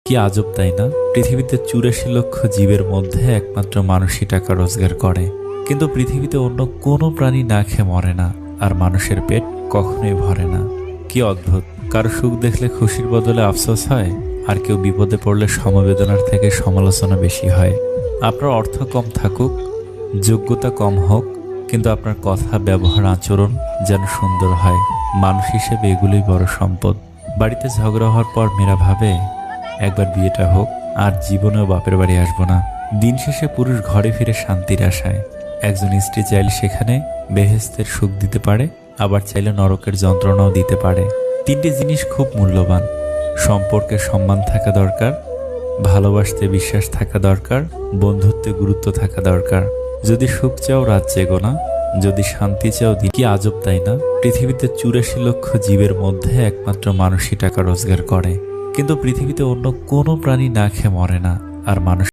কি আজব তাই না? পৃথিবীতে ৮৪ লক্ষ জীবের মধ্যে একমাত্র মানুষই টাকা রোজগার করে, কিন্তু পৃথিবীতে অন্য কোনো প্রাণী না খেয়ে মরে না, আর মানুষের পেট কখনোই ভরে না। কি অদ্ভুত! কারো সুখ দেখলে খুশির বদলে আফসোস হয়, আর কেউ বিপদে পড়লে সমবেদনার থেকে সমালোচনা বেশি হয়। আপনার অর্থ কম থাকুক, যোগ্যতা কম হোক, কিন্তু আপনার কথা, ব্যবহার, আচরণ যেন সুন্দর হয়। মানুষ হিসেবে এগুলোই বড় সম্পদ। বাড়িতে ঝগড়া হওয়ার পর মেয়েরা ভাবে, একবার বিয়েটা হোক, আর জীবনেও বাপের বাড়ি আসবো না। দিন শেষে পুরুষ ঘরে ফিরে শান্তির আশায়। একজন স্ত্রী চাইলে সেখানে বেহেশতের সুখ দিতে পারে, আবার চাইলে নরকের যন্ত্রণাও দিতে পারে। তিনটি জিনিস খুব মূল্যবান: সম্পর্কে সম্মান থাকা দরকার, ভালোবাসতে বিশ্বাস থাকা দরকার, বন্ধুত্বে গুরুত্ব থাকা দরকার। যদি সুখ চাও, রাত জেগো না। যদি শান্তি চাও, দিন। কি আজব তাই না? পৃথিবীতে ৮৪ লক্ষ জীবের মধ্যে একমাত্র মানুষই টাকা রোজগার করে, কিন্তু পৃথিবীতে অন্য কোনো প্রাণী না খেয়ে মরে না, আর মানুষ